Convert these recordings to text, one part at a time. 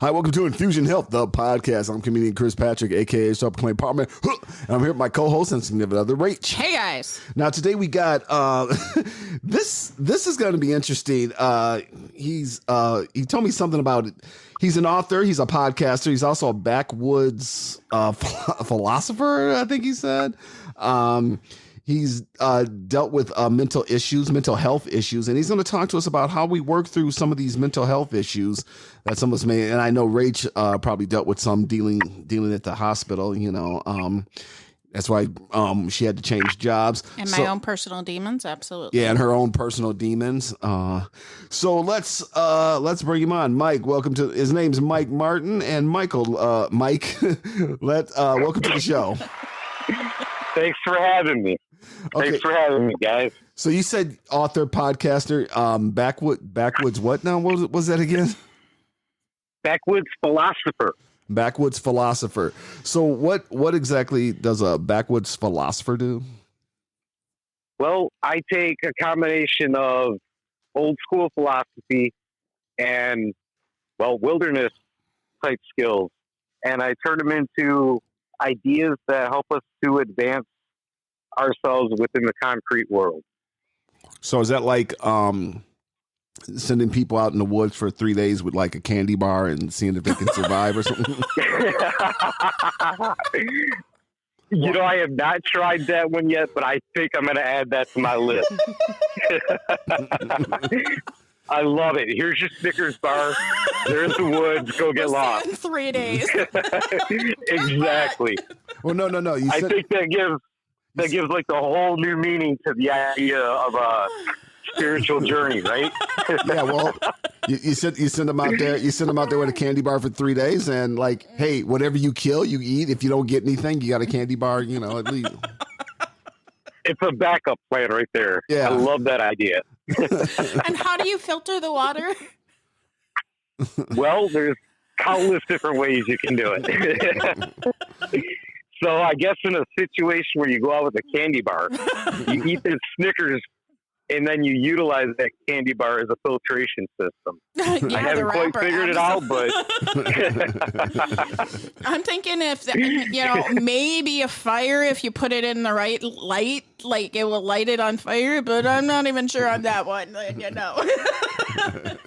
Hi, welcome to Infusion Health, the podcast. I'm comedian Chris Patrick, aka Self-Proclaimed Apartment, and I'm here with my co-host and significant other, Rach. Hey guys. Now today we got this is going to be interesting. He told me something about it. He's an author. He's a podcaster. He's also a backwoods philosopher, I think he said. He's dealt with mental health issues, and he's going to talk to us about how we work through some of these mental health issues that some of us may. And I know Rach probably dealt with some dealing at the hospital. You know, that's why she had to change jobs. And my own personal demons, absolutely. Yeah, and her own personal demons. So let's bring him on. Mike, welcome to. His name's Mike Martin, and Michael, Mike, welcome to the show. Thanks for having me. Okay. Thanks for having me, guys. So you said author, podcaster, backwoods. What now? What was that again? Backwoods philosopher. Backwoods philosopher. So what exactly does a backwoods philosopher do? Well, I take a combination of old school philosophy and wilderness type skills, and I turn them into ideas that help us to advance ourselves within the concrete world. So is that like sending people out in the woods for 3 days with like a candy bar and seeing if they can survive or something? You know, I have not tried that one yet, but I think I'm going to add that to my list. I love it. Here's your Snickers bar. There's the woods. Go get lost. In 3 days. Exactly. Well, no. I think that gives like the whole new meaning to the idea of a spiritual journey, right? Yeah. Well, you send them out there. You send them out there with a candy bar for 3 days, and like, hey, whatever you kill, you eat. If you don't get anything, you got a candy bar. You know, at least. It's a backup plan right there. Yeah. I love that idea. And how do you filter the water? Well, there's countless different ways you can do it. So I guess in a situation where you go out with a candy bar, you eat the Snickers, and then you utilize that candy bar as a filtration system. Yeah, I haven't quite figured it out, but I'm thinking maybe a fire if you put it in the right light, like it will light it on fire. But I'm not even sure on that one.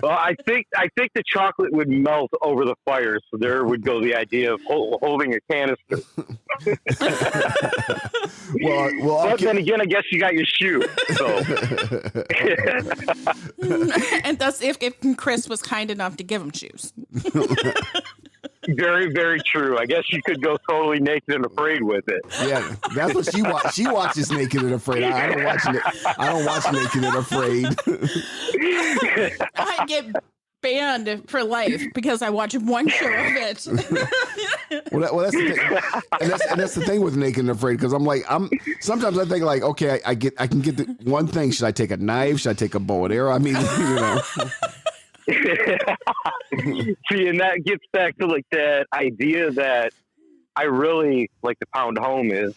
Well, I think the chocolate would melt over the fire, so there would go the idea of holding a canister. But then again, I guess you got your shoe. So. And that's if Chris was kind enough to give him shoes. Very, very true. I guess you could go totally naked and afraid with it. Yeah, that's what she watches. She watches Naked and Afraid. I don't watch Naked and Afraid. I get banned for life because I watch one show of it. Well, that's the thing, and that's the thing with Naked and Afraid, because sometimes I think like, okay, I can get the one thing. Should I take a knife? Should I take a bow and arrow? I mean, you know. See, and that gets back to like that idea that I really like to pound home is,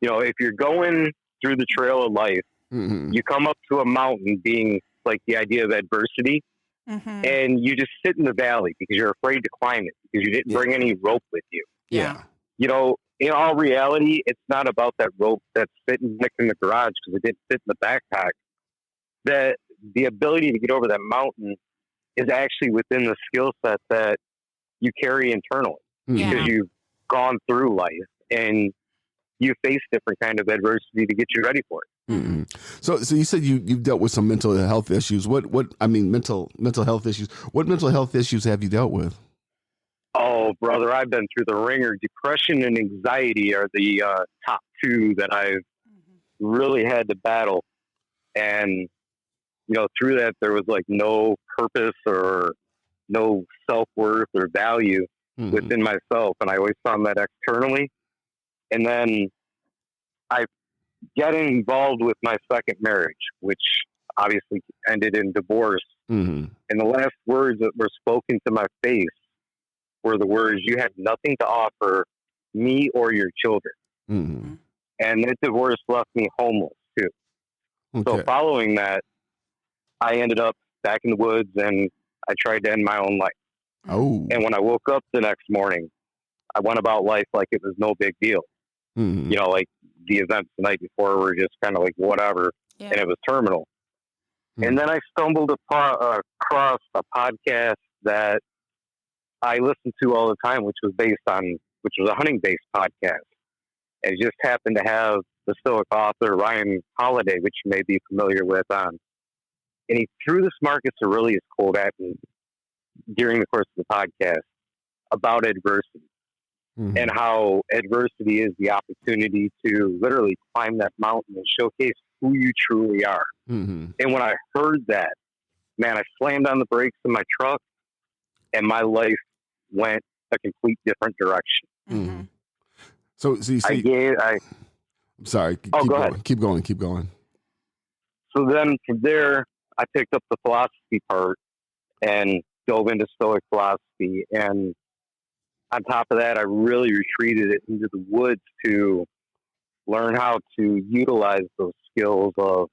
you know, if you're going through the trail of life, mm-hmm. you come up to a mountain being like the idea of adversity, mm-hmm. and you just sit in the valley because you're afraid to climb it because you didn't bring any rope with you. Yeah. You know, in all reality, it's not about that rope that's sitting next in the garage because it didn't fit in the backpack. That the ability to get over that mountain is actually within the skill set that you carry internally because you've gone through life and you face different kind of adversity to get you ready for it. Mm-hmm. So you said you've dealt with some mental health issues. Mental health issues. What mental health issues have you dealt with? Oh, brother, I've been through the ringer. Depression and anxiety are the top two that I've really had to battle. And you know, through that, there was like no purpose or no self-worth or value within myself. And I always found that externally. And then I got involved with my second marriage, which obviously ended in divorce. Mm-hmm. And the last words that were spoken to my face were the words, "You had nothing to offer me or your children." Mm-hmm. And that divorce left me homeless too. Okay. So following that, I ended up back in the woods and I tried to end my own life. Oh. And when I woke up the next morning, I went about life like it was no big deal. Mm-hmm. You know, like the events the night before were just kind of like whatever, Yeah. and it was terminal. Hmm. And then I stumbled across a podcast that I listened to all the time, which was a hunting based podcast. And it just happened to have the Stoic author Ryan Holiday, which you may be familiar with, on. And he threw this Marcus Aurelius quote at me during the course of the podcast about adversity. Mm-hmm. And how adversity is the opportunity to literally climb that mountain and showcase who you truly are. Mm-hmm. And when I heard that, man, I slammed on the brakes in my truck and my life went a complete different direction. Mm-hmm. So you see, I'm sorry. Oh, keep go going. ahead. Keep going. So then from there, I picked up the philosophy part and dove into Stoic philosophy. And on top of that, I really retreated it into the woods to learn how to utilize those skills of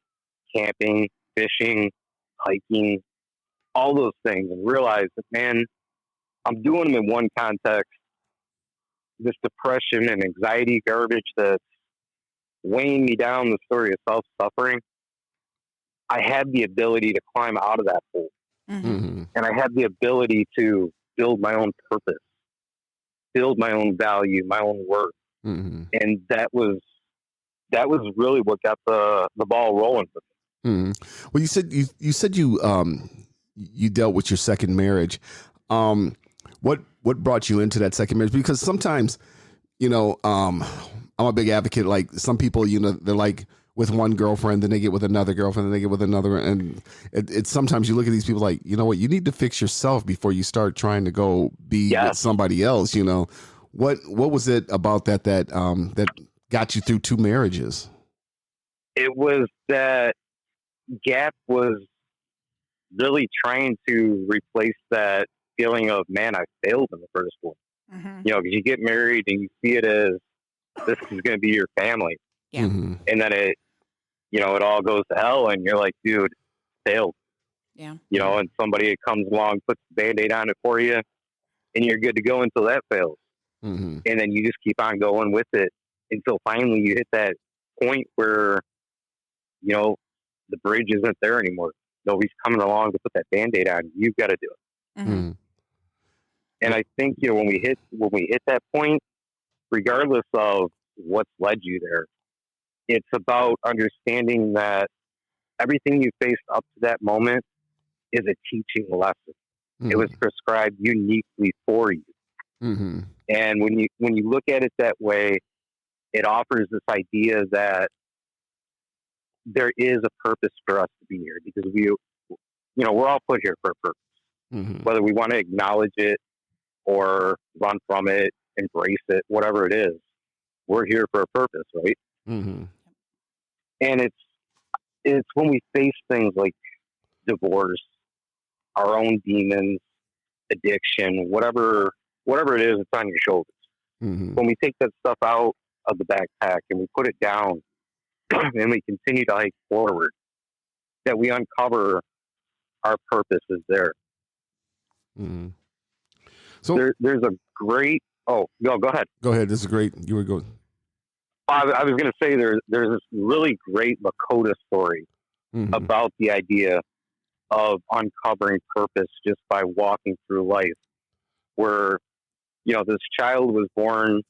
camping, fishing, hiking, all those things, and realize that, man, I'm doing them in one context. This depression and anxiety garbage that's weighing me down, the story of self-suffering, I had the ability to climb out of that hole. Mm-hmm. And I had the ability to build my own purpose, build my own value, my own worth. Mm-hmm. And that was really what got the ball rolling for me. Mm-hmm. Well, you said you dealt with your second marriage. What brought you into that second marriage? Because sometimes, I'm a big advocate. Like some people, they're like with one girlfriend, then they get with another girlfriend, then they get with another, and it's sometimes you look at these people like, you know what, you need to fix yourself before you start trying to go be with somebody else. What was it about that got you through 2 marriages? It was that gap was really trying to replace that feeling of, man, I failed in the first one. Mm-hmm. Because you get married and you see it as this is going to be your family. Yeah. Mm-hmm. And then it all goes to hell and you're like, dude, failed. Yeah. And somebody comes along, puts the Band-Aid on it for you and you're good to go until that fails. Mm-hmm. And then you just keep on going with it until finally you hit that point where, the bridge isn't there anymore. Nobody's coming along to put that Band-Aid on. You've got to do it. Mm-hmm. Mm-hmm. And I think, when we hit that point, regardless of what's led you there, it's about understanding that everything you faced up to that moment is a teaching lesson. Mm-hmm. It was prescribed uniquely for you. Mm-hmm. And when you look at it that way, it offers this idea that there is a purpose for us to be here, because we're all put here for a purpose. Mm-hmm. Whether we want to acknowledge it or run from it, embrace it, whatever it is, we're here for a purpose, right? Mm-hmm. And it's when we face things like divorce, our own demons, addiction, whatever it is, it's on your shoulders. Mm-hmm. When we take that stuff out of the backpack and we put it down and we continue to hike forward, that we uncover our purpose is there. Mm-hmm. So there's a great, go ahead. Go ahead. This is great. You were going. I was going to say there's this really great Lakota story Mm-hmm. about the idea of uncovering purpose just by walking through life, where, this child was born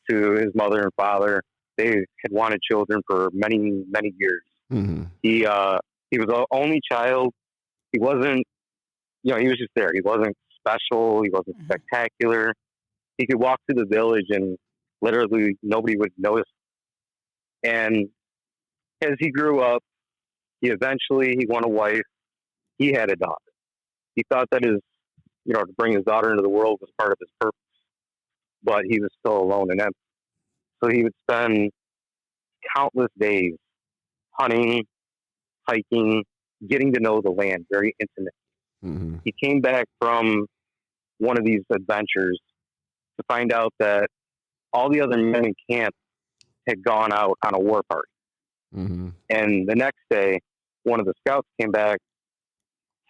to his mother and father. They had wanted children for many, many years. Mm-hmm. He was the only child. He wasn't, he was just there. He wasn't special. He wasn't Mm-hmm. spectacular. He could walk through the village and literally nobody would notice. And as he grew up, he won a wife. He had a daughter. He thought that to bring his daughter into the world was part of his purpose, but he was still alone and empty. So he would spend countless days hunting, hiking, getting to know the land very intimately. Mm-hmm. He came back from one of these adventures to find out that all the other men in camp had gone out on a war party. Mm-hmm. And the next day, one of the scouts came back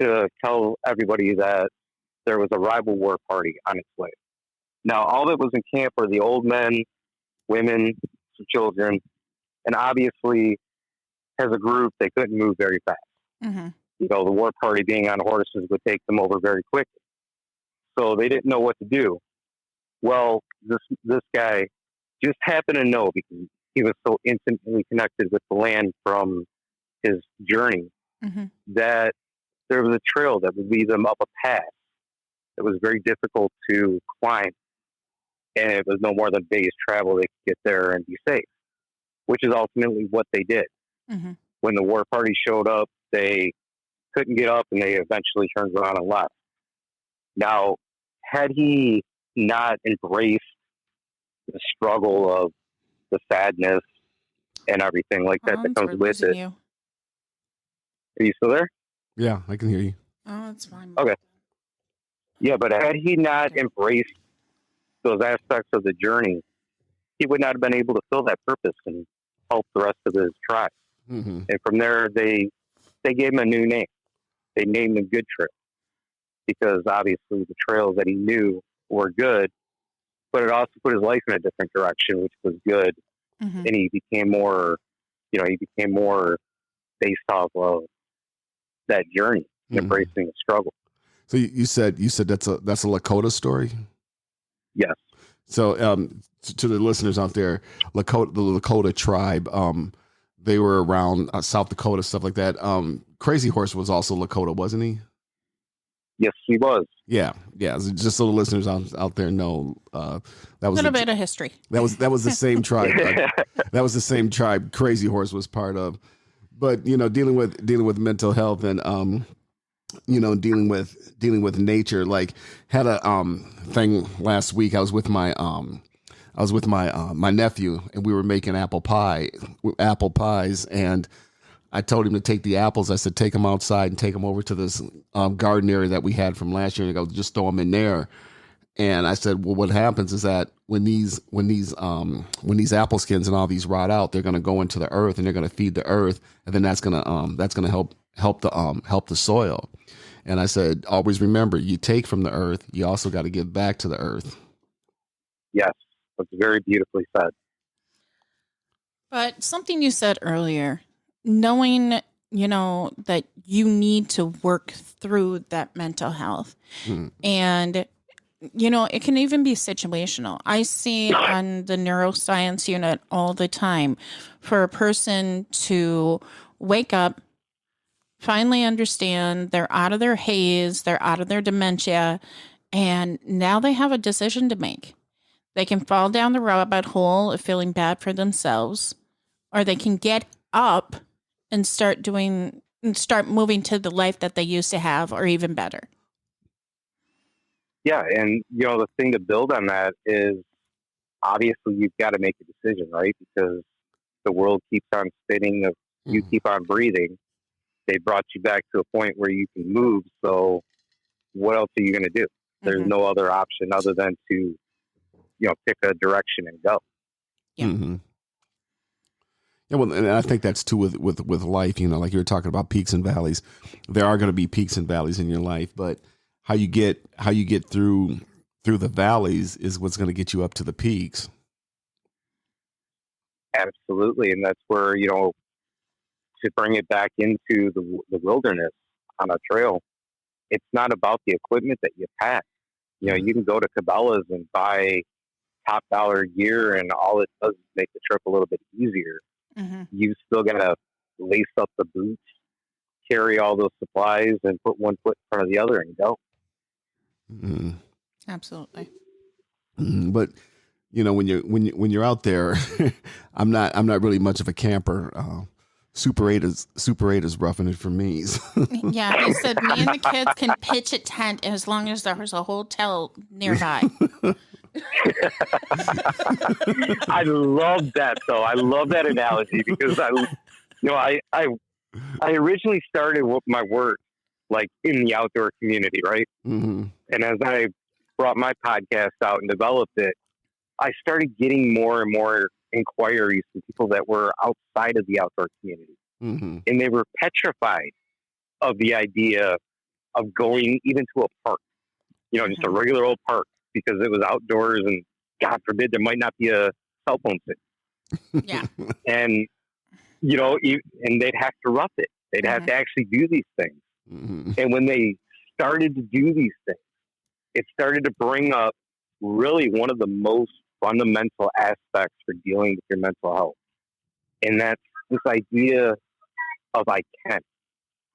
to tell everybody that there was a rival war party on its way. Now, all that was in camp were the old men, women, some children, and obviously, as a group, they couldn't move very fast. Mm-hmm. You know, the war party being on horses would take them over very quickly. So they didn't know what to do. Well, this guy just happened to know, because he was so intimately connected with the land from his journey, Mm-hmm. that there was a trail that would lead them up a path that was very difficult to climb. And it was no more than days travel. They could get there and be safe, which is ultimately what they did. Mm-hmm. When the war party showed up, they couldn't get up, and they eventually turned around and left. Now, had he not embraced the struggle of the sadness and everything like that that comes with it. You. Are you still there? Yeah, I can hear you. Oh, it's fine. Okay. Yeah, but had he not embraced those aspects of the journey, he would not have been able to fill that purpose and help the rest of his tribe. Mm-hmm. And from there, they gave him a new name. They named him Good Trail, because obviously the trails that he knew were good, but it also put his life in a different direction, which was good. Mm-hmm. And he became more based off of that journey, embracing the struggle. So you said that's a Lakota story? Yes. So to the listeners out there, the Lakota tribe, they were around South Dakota, stuff like that. Crazy Horse was also Lakota, wasn't he? Yes, he was. Yeah. Just so the listeners out there know, that was a little bit of history. That was the same tribe. That was the same tribe Crazy Horse was part of. But dealing with mental health and dealing with nature. Like, had a thing last week. I was with my my nephew, and we were making apple pies, and I told him to take the apples. I said, take them outside and take them over to this garden area that we had from last year. And I go, just throw them in there. And I said, well, what happens is that when these apple skins and all these rot out, they're going to go into the earth, and they're going to feed the earth, and then that's going to help the soil. And I said, always remember, you take from the earth, you also got to give back to the earth. Yes, that's very beautifully said. But something you said earlier, knowing, that you need to work through that mental health. And, it can even be situational. I see on the neuroscience unit all the time for a person to wake up, finally understand they're out of their haze, they're out of their dementia, and now they have a decision to make. They can fall down the rabbit hole of feeling bad for themselves, or they can get up and start moving to the life that they used to have, or even better. Yeah, and the thing to build on that is, obviously you've got to make a decision, right? Because the world keeps on spinning, you keep on breathing. They brought you back to a point where you can move, so what else are you going to do? There's no other option other than to pick a direction and go. Yeah. Mm-hmm. Yeah, well, and I think that's too with life. Like you were talking about peaks and valleys. There are going to be peaks and valleys in your life, but how you get through the valleys is what's going to get you up to the peaks. Absolutely, and that's where to bring it back into the wilderness on a trail. It's not about the equipment that you pack. You can go to Cabela's and buy top dollar gear, and all it does is make the trip a little bit easier. Mm-hmm. You still got to lace up the boots, carry all those supplies, and put one foot in front of the other and go. Mm-hmm. Absolutely. Mm-hmm. But when you're out there, I'm not really much of a camper. Super 8 is roughing it for me. Yeah, he said me and the kids can pitch a tent as long as there's a hotel nearby. I love that, though. I love that analogy, because I originally started with my work like in the outdoor community, right? Mm-hmm. And as I brought my podcast out and developed it, I started getting more and more inquiries from people that were outside of the outdoor community. Mm-hmm. And they were petrified of the idea of going even to a park just a regular old park because it was outdoors and God forbid there might not be a cell phone signal. Yeah. And, and they'd have to rough it. They'd have to actually do these things. And when they started to do these things, it started to bring up really one of the most fundamental aspects for dealing with your mental health. And that's this idea of I can.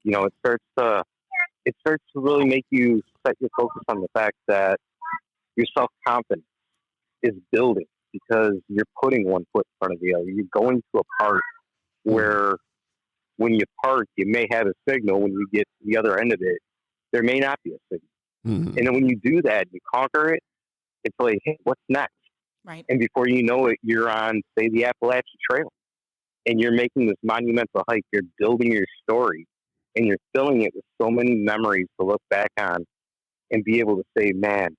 It starts to really make you set your focus on the fact that your self-confidence is building because you're putting one foot in front of the other. You're going to a park where when you park, you may have a signal. When you get to the other end of it, there may not be a signal. And then when you do that, you conquer it, it's like, hey, what's next? Right. And before you know it, you're on, say, the Appalachian Trail. And you're making this monumental hike. You're building your story. And you're filling it with so many memories to look back on and be able to say, man,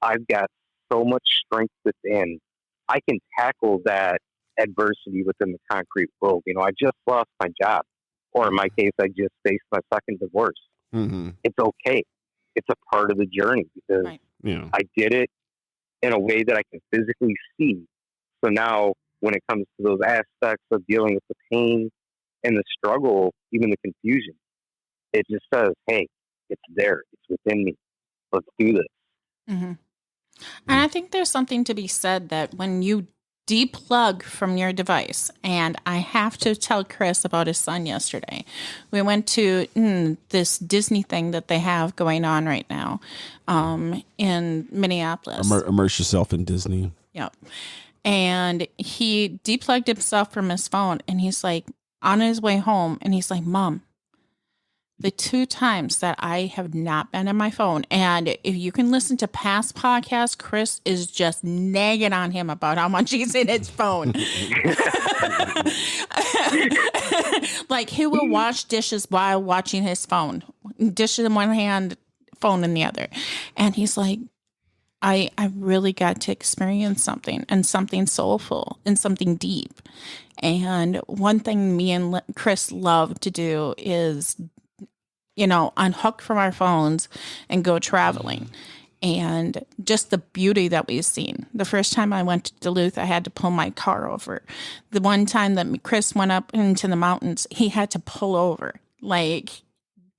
I've got so much strength within. I can tackle that adversity within the concrete world. I just lost my job. Or in my case, I just faced my second divorce. It's okay. It's a part of the journey because I did it in a way that I can physically see. So now when it comes to those aspects of dealing with the pain and the struggle, even the confusion, it just says, hey, it's there. It's within me. Let's do this. And I think there's something to be said that when you deplug from your device, and I have to tell Chris about his son yesterday. We went to this Disney thing that they have going on right now in Minneapolis. Immerse yourself in Disney. Yep. And he deplugged himself from his phone, and he's like on his way home, and he's like, Mom, the 2 times that I have not been on my phone, and if you can listen to past podcasts, Chris is just nagging on him about how much he's in his phone. Like he will wash dishes while watching his phone, dishes in one hand, phone in the other. And he's like, I really got to experience something, and something soulful and something deep. And one thing me and Chris love to do is unhook from our phones and go traveling. And just the beauty that we've seen. The first time I went to Duluth, I had to pull my car over. The one time that Chris went up into the mountains, he had to pull over. Like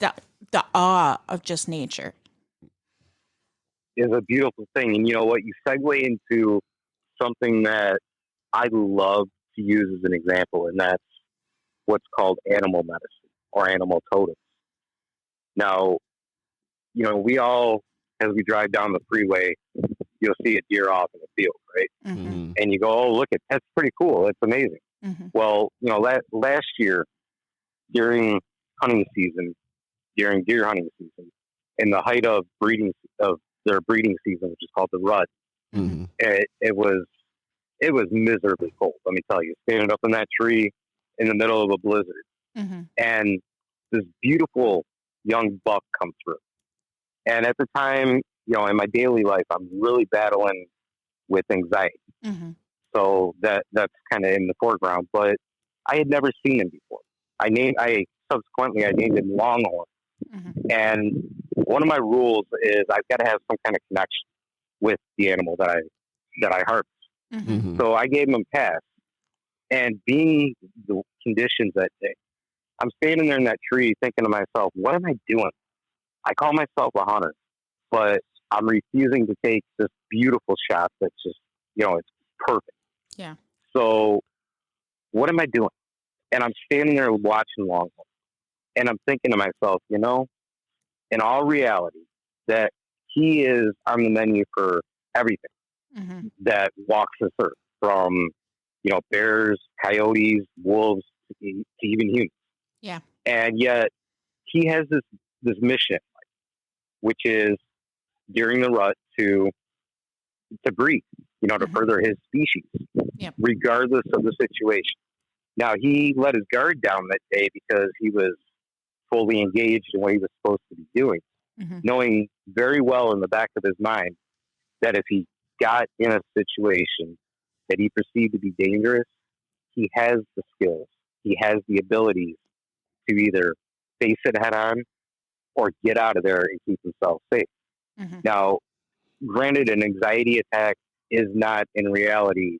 the awe of just nature is a beautiful thing. And you know what? You segue into something that I love to use as an example, and that's what's called animal medicine or animal totems. Now, we all, as we drive down the freeway, you'll see a deer off in the field, right? And you go, oh, look, that's pretty cool. It's amazing. Well, last year during hunting season, during deer hunting season, in the height of their breeding season, which is called the rut, it was miserably cold. Let me tell you, standing up in that tree in the middle of a blizzard, and this beautiful young buck come through. And at the time, in my daily life, I'm really battling with anxiety. So that's kind of in the foreground, but I had never seen him before. I subsequently named him Longhorn. And one of my rules is I've got to have some kind of connection with the animal that I harvest. So I gave him a pass. And being the conditions that day, I'm standing there in that tree thinking to myself, what am I doing? I call myself a hunter, but I'm refusing to take this beautiful shot that's just, it's perfect. Yeah. So what am I doing? And I'm standing there watching Longhorn. And I'm thinking to myself, in all reality, that he is on the menu for everything that walks this earth, from, bears, coyotes, wolves, to even humans. Yeah. And yet he has this mission, which is during the rut to breed, to further his species, regardless of the situation. Now, he let his guard down that day because he was fully engaged in what he was supposed to be doing, knowing very well in the back of his mind that if he got in a situation that he perceived to be dangerous, he has the skills, he has the abilities to either face it head on or get out of there and keep himself safe. Mm-hmm. Now, granted, an anxiety attack is not in reality,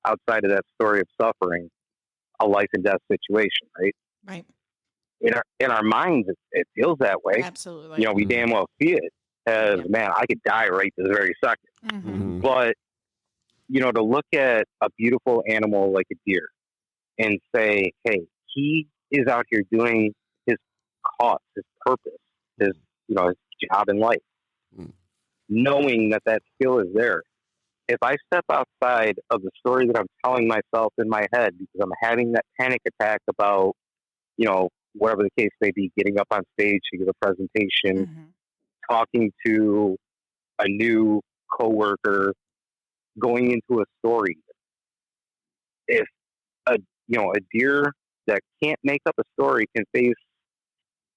outside of that story of suffering, a life and death situation, right? Right. In our minds, it feels that way. Absolutely. You know, we damn well see it as, Yeah. man, I could die right this very second. Mm-hmm. But, you know, to look at a beautiful animal like a deer and say, hey, he is out here doing his cause, his purpose, his, you know, his job in life, knowing that that skill is there. If I step outside of the story that I'm telling myself in my head because I'm having that panic attack about, you know, whatever the case may be, getting up on stage to give a presentation, Mm-hmm. talking to a new coworker, going into a story. If a a deer that can't make up a story can face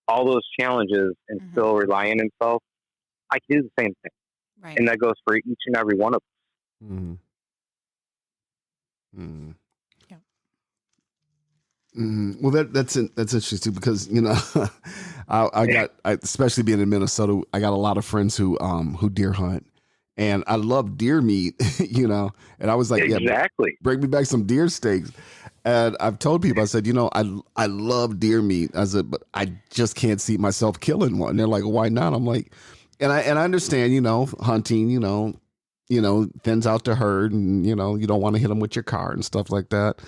all those challenges and Mm-hmm. still rely on himself, I can do the same thing. Right. And that goes for each and every one of us. Mm-hmm. Mm-hmm. Yeah. Mm-hmm. Well, that's interesting too, because especially being in Minnesota, I got a lot of friends who deer hunt, and I love deer meat, and I was like, Exactly. yeah, bring me back some deer steaks. And I've told people, I said, I love deer meat. I said, but I just can't see myself killing one. And they're like, why not? I'm like, and I understand, hunting, thins out the herd, and you don't want to hit them with your car and stuff like that.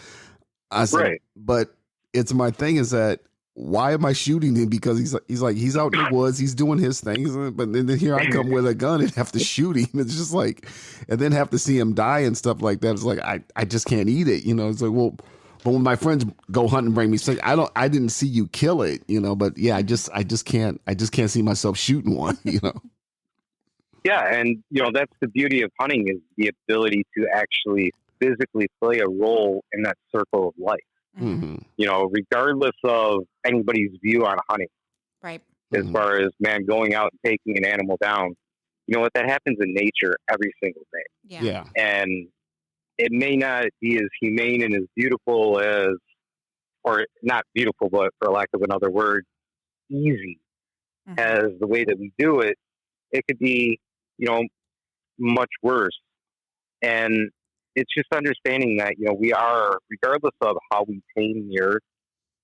I said, Right. but it's my thing is that why am I shooting him? Because he's out in the woods, he's doing his things, but then here I come with a gun and have to shoot him. It's just like, and then have to see him die and stuff like that. It's like I just can't eat it. It's like, well, but when my friends go hunt and bring me steak, I didn't see you kill it, but yeah, I just can't see myself shooting one. Yeah, and that's the beauty of hunting, is the ability to actually physically play a role in that circle of life. Mm-hmm. Regardless of anybody's view on hunting. Right. As far as, man, going out and taking an animal down, what, that happens in nature every single day. Yeah. And it may not be as humane and as beautiful as, or not beautiful, but for lack of another word, easy as the way that we do it. It could be, much worse. And it's just understanding that, we are, regardless of how we tame the earth,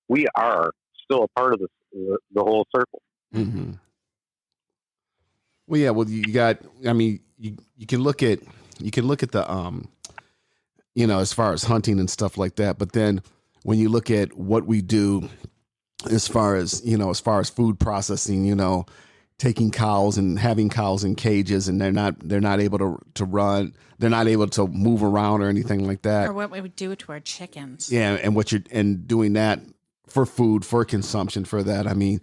we are still a part of the whole circle. Mm-hmm. Well, yeah. Well, you got. I mean, you can look at the as far as hunting and stuff like that. But then when you look at what we do, as far as food processing, taking cows and having cows in cages, and they're not able to run, they're not able to move around or anything like that. Or what we would do to our chickens. Yeah, and doing that for food, for consumption, for that. I mean,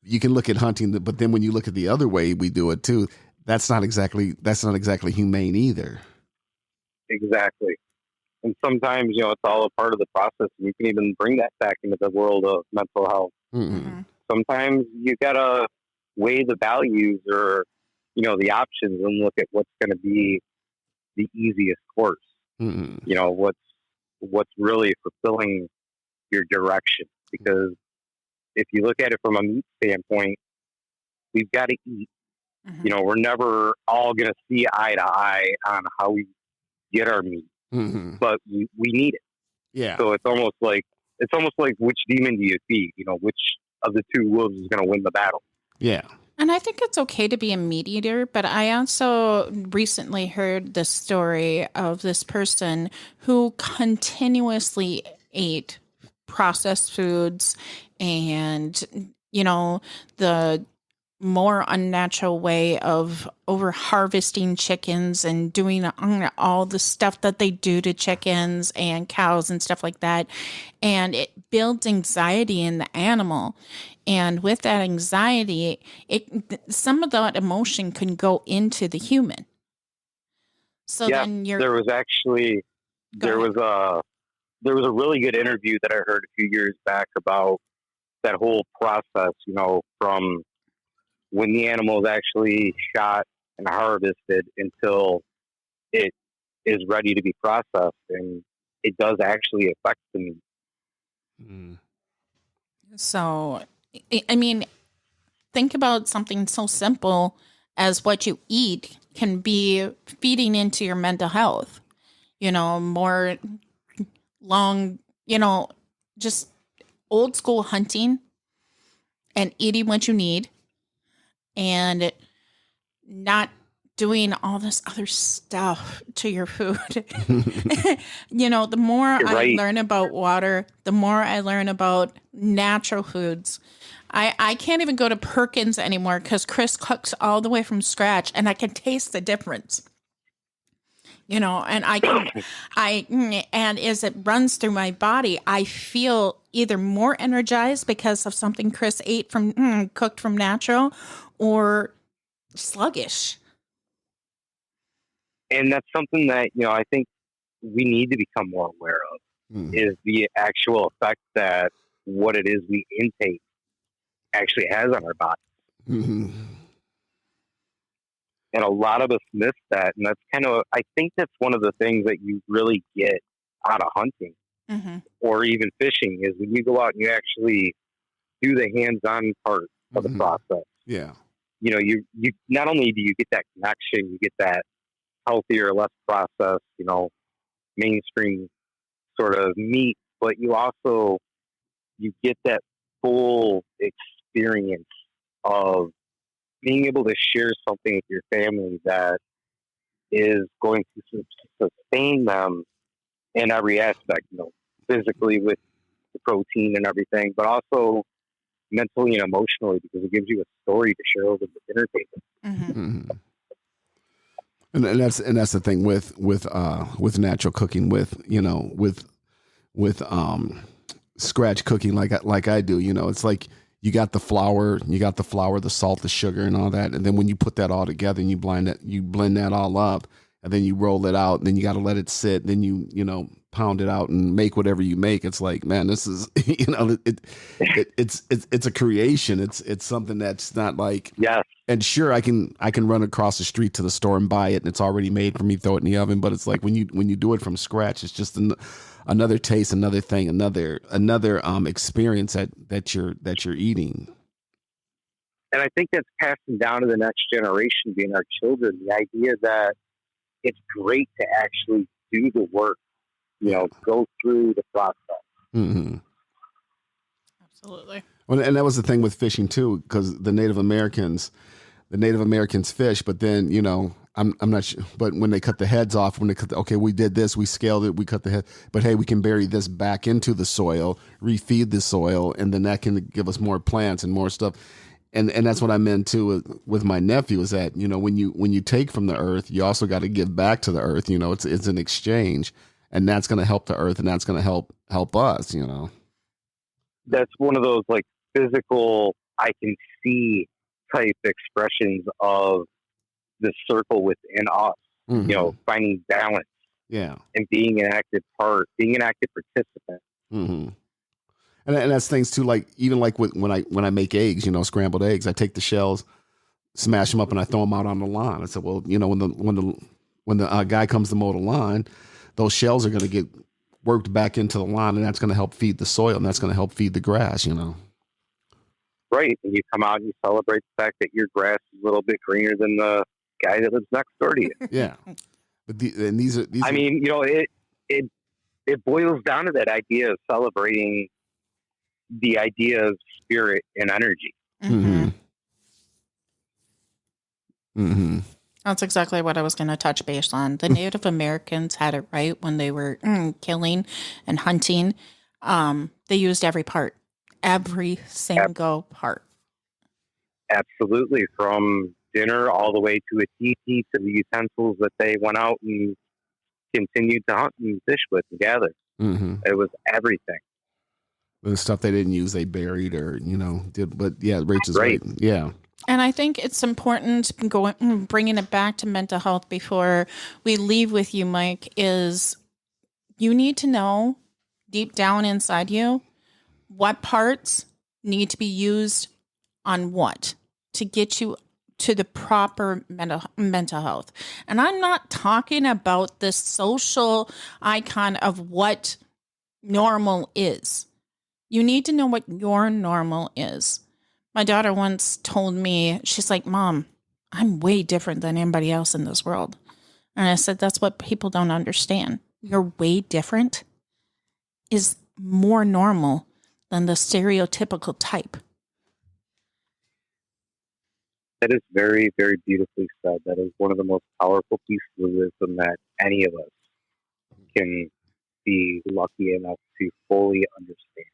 you can look at hunting, but then when you look at the other way we do it too, that's not exactly humane either. Exactly. And sometimes, it's all a part of the process. You can even bring that back into the world of mental health. Mm-hmm. Sometimes you gotta weigh the values or, the options and look at what's going to be the easiest course. Mm-hmm. What's really fulfilling your direction. Because if you look at it from a meat standpoint, we've got to eat. Mm-hmm. We're never all going to see eye to eye on how we get our meat, but we need it. Yeah. So it's almost like which demon do you feed? Which of the two wolves is going to win the battle? Yeah. And I think it's okay to be a meat eater, but I also recently heard the story of this person who continuously ate processed foods and, the more unnatural way of over harvesting chickens and doing all the stuff that they do to chickens and cows and stuff like that. And it builds anxiety in the animal. And with that anxiety, some of that emotion can go into the human. So yeah, then there was a really good interview that I heard a few years back about that whole process, from when the animal is actually shot and harvested until it is ready to be processed, and it does actually affect the meat. Mm. So, I mean, think about something so simple as what you eat can be feeding into your mental health. More long, just old school hunting and eating what you need and not doing all this other stuff to your food. The more I learn about water, the more I learn about natural foods. I can't even go to Perkins anymore because Chris cooks all the way from scratch and I can taste the difference. And and as it runs through my body, I feel either more energized because of something Chris ate from cooked from natural, or sluggish. And that's something that, I think we need to become more aware of, is the actual effect that what it is we intake actually has on our body. Mm-hmm. And a lot of us miss that. And that's I think that's one of the things that you really get out of hunting or even fishing, is when you go out and you actually do the hands-on part of the process. Yeah. You not only do you get that connection, you get that healthier, less processed, mainstream sort of meat, but you get that full experience of being able to share something with your family that is going to sustain them in every aspect, physically with the protein and everything, but also mentally and emotionally, because it gives you a story to share over the dinner table. Mm-hmm. And that's the thing with natural cooking, with scratch cooking like I do. It's like you got the flour, the salt, the sugar, and all that, and then when you put that all together and you blend that all up, and then you roll it out, and then you got to let it sit, then you pound it out and make whatever you make. It's like, man, this is it's a creation. It's something that's not like, yes. And sure, I can run across the street to the store and buy it, and it's already made for me. Throw it in the oven, but it's like when you do it from scratch, it's just another taste, another thing, another experience that you're eating. And I think that's passing down to the next generation, being our children. The idea that it's great to actually do the work, go through the process. Mm-hmm. Absolutely. Well, and that was the thing with fishing too, because the Native Americans fish, but then I'm not sure, but when they cut the heads off, we did this, we scaled it, we cut the head, but hey, we can bury this back into the soil, refeed the soil, and then that can give us more plants and more stuff. And that's what I meant too with my nephew, is that when you take from the earth, you also got to give back to the earth. It's an exchange, and that's going to help the earth, and that's going to help us. That's one of those like physical, I can see type expressions of the circle within us. Finding balance, and being an active participant. Mm-hmm. And that's things too, like even like when I make eggs, scrambled eggs, I take the shells, smash them up, and I throw them out on the lawn. I said, well, when the guy comes to mow the lawn, those shells are going to get worked back into the lawn, and that's going to help feed the soil, and that's going to help feed the grass. Right, and you come out and you celebrate the fact that your grass is a little bit greener than the guy that lives next door to you. Yeah, but these are. I mean, it boils down to that idea of celebrating the idea of spirit and energy. Mm-hmm. Mm-hmm. That's exactly what I was going to touch base on. The Native Americans had it right when they were killing and hunting. They used every single part. Absolutely, from dinner all the way to a tepee to the utensils that they went out and continued to hunt and fish with and gather. Mm-hmm. It was everything. The stuff they didn't use, they buried or did. But yeah, Rachel's right. Yeah. And I think it's important bringing it back to mental health before we leave with you, Mike, is you need to know deep down inside you what parts need to be used on what to get you to the proper mental health. And I'm not talking about the social icon of what normal is. You need to know what your normal is. My daughter once told me, she's like, Mom, I'm way different than anybody else in this world. And I said, that's what people don't understand. You're way different is more normal than the stereotypical type. That is very, very beautifully said. That is one of the most powerful pieces of wisdom that any of us can be lucky enough to fully understand.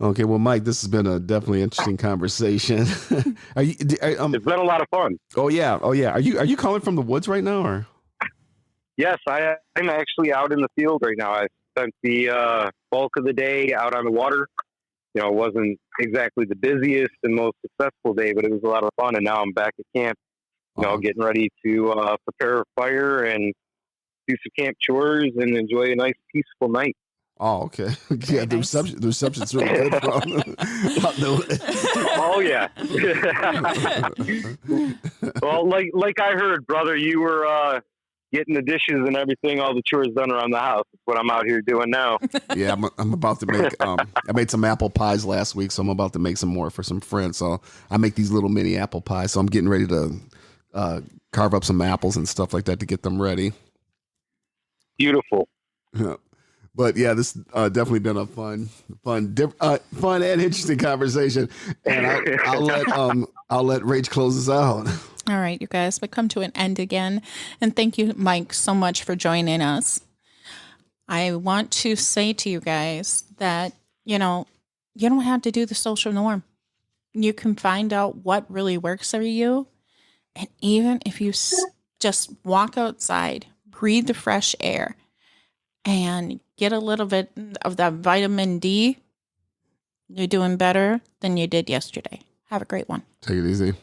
Okay, well, Mike, this has been a definitely interesting conversation. Are you? It's been a lot of fun. Oh yeah. Are you calling from the woods right now, or? Yes, I'm actually out in the field right now. I spent the bulk of the day out on the water. You know, it wasn't exactly the busiest and most successful day, but it was a lot of fun. And now I'm back at camp. You know, getting ready to prepare a fire and do some camp chores and enjoy a nice, peaceful night. Oh, okay. Yeah, the reception's really good from. Oh yeah. Well, like I heard, brother, you were getting the dishes and everything, all the chores done around the house. That's what I'm out here doing now. Yeah, I'm about to make. I made some apple pies last week, so I'm about to make some more for some friends. So I make these little mini apple pies. So I'm getting ready to carve up some apples and stuff like that to get them ready. Beautiful. Yeah. But yeah, this definitely been a fun and interesting conversation. And I'll let Rach close us out. All right, you guys, we come to an end again. And thank you, Mike, so much for joining us. I want to say to you guys that, you know, you don't have to do the social norm. You can find out what really works for you. And even if you just walk outside, breathe the fresh air, and get a little bit of that vitamin D, you're doing better than you did yesterday. Have a great one. Take it easy.